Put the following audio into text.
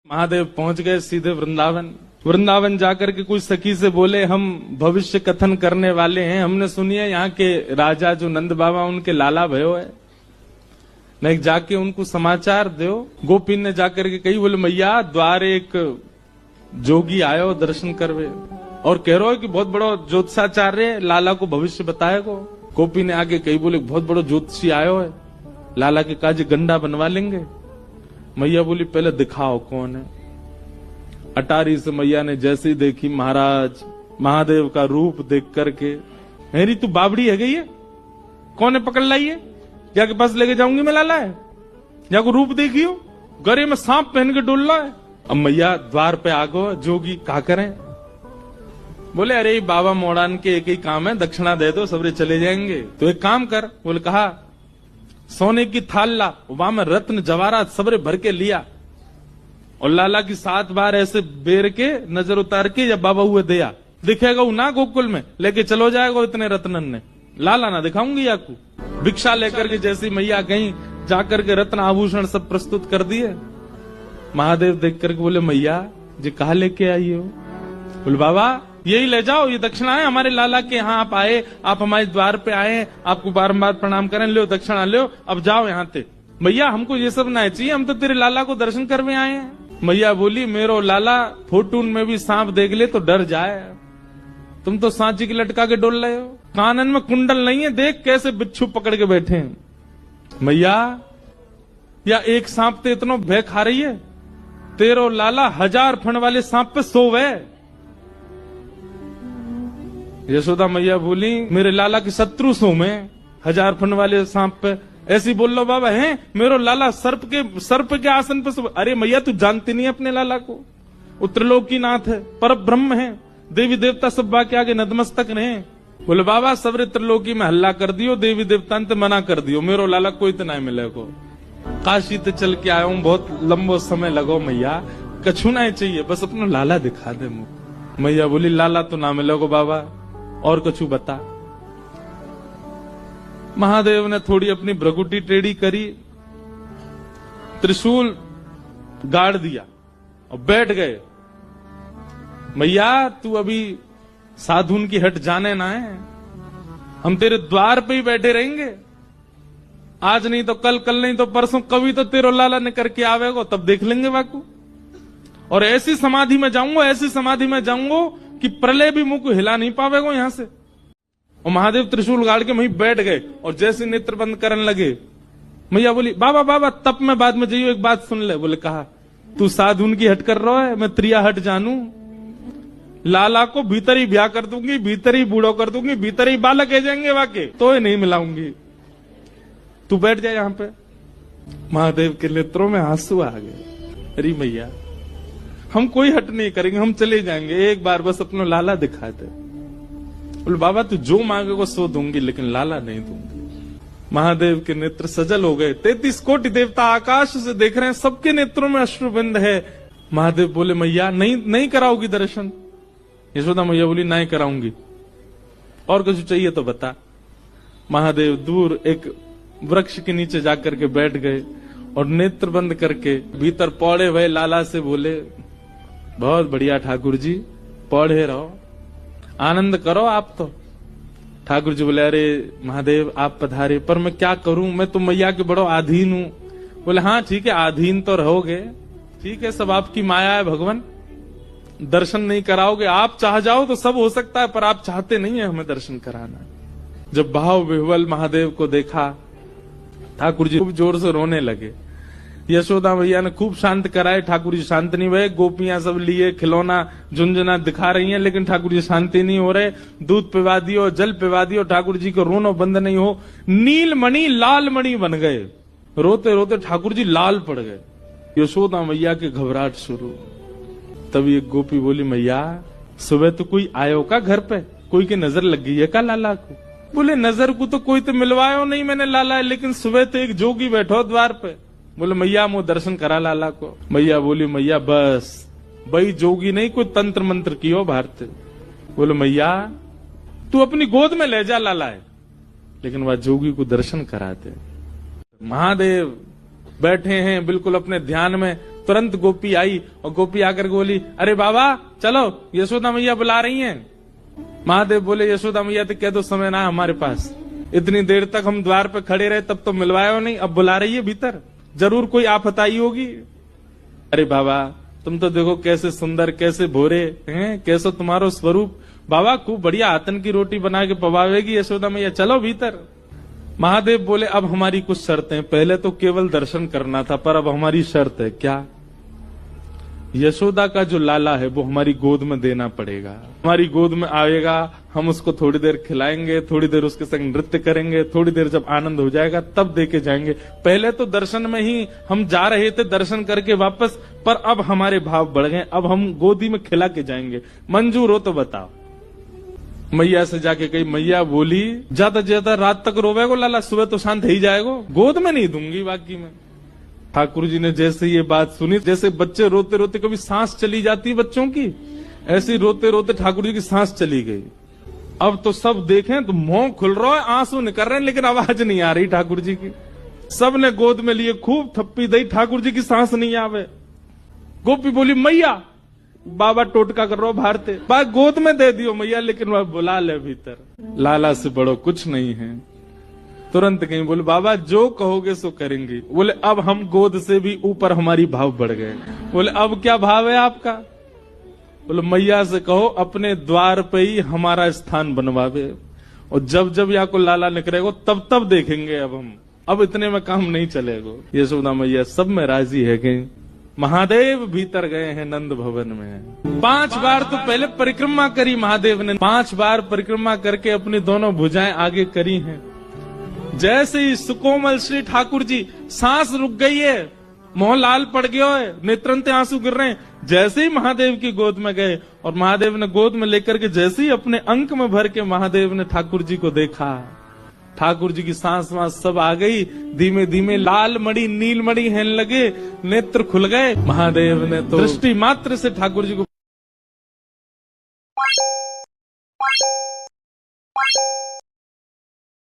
महादेव पहुंच गए सीधे वृंदावन। वृंदावन जाकर के कुछ सखी से बोले, हम भविष्य कथन करने वाले हैं, हमने सुनी है यहाँ के राजा जो नंद बाबा उनके लाला भयो है, नहीं जाके उनको समाचार दो। गोपी ने जाकर के कही, बोले मैया द्वार एक जोगी आयो दर्शन करवे और कह रहा है कि बहुत बड़ा ज्योतिषाचार्य लाला को भविष्य बताएगो। गोपी ने आगे कही, बोले बहुत बड़ो ज्योतिषी आयो है, लाला के काज गंडा बनवा लेंगे। मैया बोली पहले दिखाओ कौन है। अटारी से मैया ने जैसी देखी महाराज महादेव का रूप देख करके, मेरी तू बाबड़ी है गई है, कौन है पकड़ लाई है, जाके पास लेके जाऊंगी मैं लाला है, जाको रूप देखियो गरे में सांप पहन के डोल रहा है। अब मैया द्वार पे आ गो, जोगी क्या करें। बोले अरे बाबा मोड़ान के एक ही काम है, दक्षिणा दे दो सबरे चले जाएंगे। तो एक काम कर, बोले कहा सोने की थाल ला, वहां में रत्न जवाहरात सबरे भर के लिया और लाला की 7 बार ऐसे बेर के नजर उतार के या बाबा हुए दिया, दिखेगा वो ना गोकुल में लेके चलो जाएगा इतने रत्नन ने, लाला ना दिखाऊंगी आपको। भिक्षा लेकर के जैसी मैया गई, जाकर के रत्न आभूषण सब प्रस्तुत कर दिए। महादेव देख करके बोले मैया जी कहा लेके आई हो। बोले बाबा यही ले जाओ, ये दक्षिणा है हमारे लाला के यहाँ आप आए, आप हमारे द्वार पे आए, आपको बारंबार प्रणाम करें, लो दक्षिणा लो, अब जाओ यहाँ से। भैया हमको ये सब ना चाहिए, हम तो तेरे लाला को दर्शन करने आए हैं। मैया बोली मेरो लाला फोटून में भी सांप देख ले तो डर जाए, तुम तो सांची की लटका के डोल रहे हो, कानन में कुंडल नहीं है, देख कैसे बिच्छू पकड़ के बैठे हैं। मैया या एक सांप ते इतना भय खा रही है, तेरो लाला 1000 फण वाले सांप पे सोवे। यशोदा मैया बोली मेरे लाला के शत्रु सो में 1000 फण वाले सांप पे ऐसी बोल लो बाबा है, मेरो लाला सर्प के आसन पे सो। अरे मैया तू जानती नहीं अपने लाला को, त्रिलोकीनाथ है, पर ब्रह्म है, देवी देवता सब बाकी आगे नतमस्तक रहे। बोले बाबा सबरे त्रिलोकी में हल्ला कर दियो, देवी देवता ने मना कर दियो, मेरो लाला कोई तो नहीं मिले को। काशी तो चल के आया हूं, बहुत लंबो समय लगो मैया, कछु नहीं चाहिए बस अपना लाला दिखा दे मुझे। मैया बोली लाला तो ना मिले को बाबा, और कछु बता। महादेव ने थोड़ी अपनी भ्रगुटी टेढ़ी करी, त्रिशूल गाड़ दिया और बैठ गए। मैया तू अभी साधुन की हट जाने ना है, हम तेरे द्वार पे ही बैठे रहेंगे, आज नहीं तो कल, कल नहीं तो परसों, कभी तो तेरो लाला ने करके आवेगो, तब देख लेंगे बाकू। और ऐसी समाधि में जाऊंगा, ऐसी समाधि में जाऊंगा कि प्रलय भी मुंह को हिला नहीं पावेगो यहां से। और महादेव त्रिशूल गाड़ के वहीं बैठ गए और जैसे नेत्र बंद करने लगे, मैया बोली बाबा बाबा तब मैं बाद में जाइयो, एक बात सुन ले। बोले कहा तू साधुन की हट कर रहा है, मैं त्रिया हट जानू, लाला को भीतर ही ब्याह कर दूंगी, भीतर ही बूढ़ो कर दूंगी, भीतर ही बालक है जाएंगे वाके, तो ही नहीं मिलाऊंगी, तू बैठ जाए यहाँ पे। महादेव के नेत्रों में आंसू आ गए। अरे मैया हम कोई हट नहीं करेंगे, हम चले जाएंगे, एक बार बस अपना लाला दिखा दे। बोले बाबा तू जो मांगेगा सो दूंगी, लेकिन लाला नहीं दूंगी। महादेव के नेत्र सजल हो गए, 33 कोटि देवता आकाश से देख रहे हैं, सबके नेत्रों में अश्रुबिंद है। महादेव बोले मैया नहीं कराओगी दर्शन। यशोदा मैया बोली नहीं कराऊंगी, और कुछ चाहिए तो बता। महादेव दूर एक वृक्ष के नीचे जाकर के बैठ गए और नेत्र बंद करके भीतर पौड़े हुए लाला से बोले बहुत बढ़िया ठाकुर जी, पढ़े रहो, आनंद करो आप तो। ठाकुर जी बोले अरे महादेव आप पधारे, पर मैं क्या करूं, मैं तो मैया के बड़ो आधीन हूं। बोले हाँ ठीक है आधीन तो रहोगे, ठीक है सब आपकी माया है भगवान, दर्शन नहीं कराओगे, आप चाह जाओ तो सब हो सकता है, पर आप चाहते नहीं है हमें दर्शन कराना। जब भाव विह्वल महादेव को देखा, ठाकुर जी खूब जोर से रोने लगे। यशोदा भैया ने खूब शांत कराए, ठाकुर जी शांत नहीं हुए। गोपियां सब लिए खिलौना झुंझुना दिखा रही हैं, लेकिन ठाकुर जी शांति नहीं हो रहे। दूध पिवा दियो, जल पिवा दियो, ठाकुर जी को रोनो बंद नहीं हो। नील मणि लाल मणि बन गए, रोते रोते ठाकुर जी लाल पड़ गए। यशोदा मैया के घबराहट शुरू। तभी एक गोपी बोली मैया सुबह तो कोई आयो का घर पे, कोई की नजर लग गई है का लाला को। बोले नजर को तो कोई तो मिलवायो नहीं मैंने लाला है, लेकिन सुबह तो एक जोगी बैठो द्वार पे। बोले मैया मुझे दर्शन करा लाला को। मैया बोली मैया बस भाई जोगी नहीं, कोई तंत्र मंत्र की हो भारत। बोले मैया तू अपनी गोद में ले जा लाला है, लेकिन वह जोगी को दर्शन कराते। महादेव बैठे हैं बिल्कुल अपने ध्यान में, तुरंत गोपी आई और गोपी आकर के बोली, अरे बाबा चलो यशोदा मैया बुला रही हैं। महादेव बोले, यशोदा मैया तो कह दो समय ना हमारे पास, इतनी देर तक हम द्वार पे खड़े रहे तब तो मिलवाया नहीं, अब बुला रही है भीतर, जरूर कोई आफत आई होगी। अरे बाबा तुम तो देखो कैसे सुंदर, कैसे भोरे हैं, कैसे तुम्हारो स्वरूप, बाबा खूब बढ़िया आतन की रोटी बना के पवावेगी यशोदा मैया, चलो भीतर। महादेव बोले, अब हमारी कुछ शर्तें, पहले तो केवल दर्शन करना था पर अब हमारी शर्त है। क्या? यशोदा का जो लाला है वो हमारी गोद में देना पड़ेगा, हमारी गोद में आएगा, हम उसको थोड़ी देर खिलाएंगे, थोड़ी देर उसके संग नृत्य करेंगे, थोड़ी देर जब आनंद हो जाएगा तब देके जाएंगे। पहले तो दर्शन में ही हम जा रहे थे, दर्शन करके वापस, पर अब हमारे भाव बढ़ गए, अब हम गोदी में खिला के जाएंगे, मंजूर हो तो बताओ। मैया से जाके कही, मैया बोली ज्यादा ज्यादा रात तक रोवेगो लाला, सुबह तो शांत ही जाएगो, गोद में नहीं दूंगी बाकी में। ठाकुर जी ने जैसे ये बात सुनी, जैसे बच्चे रोते रोते कभी सांस चली जाती है बच्चों की, ऐसी रोते रोते ठाकुर जी की सांस चली गई। अब तो सब देखें तो मुंह खुल रहा है, आंसू निकल रहे हैं, लेकिन आवाज नहीं आ रही ठाकुर जी की। सब ने गोद में लिए, खूब थप्पी दी, ठाकुर जी की सांस नहीं आवे। गोपी बोली, मैया, बाबा टोटका कर रहा भारते, बा गोद में दे दियो मैया, लेकिन वह बुला ले भीतर, लाला से बड़ो कुछ नहीं है। तुरंत कहीं बोले, बाबा जो कहोगे सो करेंगे। बोले, अब हम गोद से भी ऊपर हमारी भाव बढ़ गए। बोले, अब क्या भाव है आपका? बोले, मैया से कहो अपने द्वार पे ही हमारा स्थान बनवावे, और जब जब यहाँ को लाला निकलेगा तब तब देखेंगे अब हम, अब इतने में काम नहीं चलेगा। यशोदा मैया सब में राजी है कि महादेव भीतर गए हैं नंद भवन में। 5 बार तो पहले परिक्रमा करी महादेव ने, 5 बार परिक्रमा करके अपनी दोनों भुजाएं आगे करी हैं। जैसे ही सुकोमल श्री ठाकुर जी, सांस रुक गई है, मोह लाल पड़ गया है, नेत्रंते आंसू गिर रहे हैं, जैसे ही महादेव की गोद में गए और महादेव ने गोद में लेकर के जैसे ही अपने अंक में भर के महादेव ने ठाकुर जी को देखा, ठाकुर जी की सांस वांस सब आ गई, धीमे धीमे लाल मणि नील मणि हेन लगे, नेत्र खुल गए। महादेव ने तो दृष्टि मात्र से ठाकुर जी को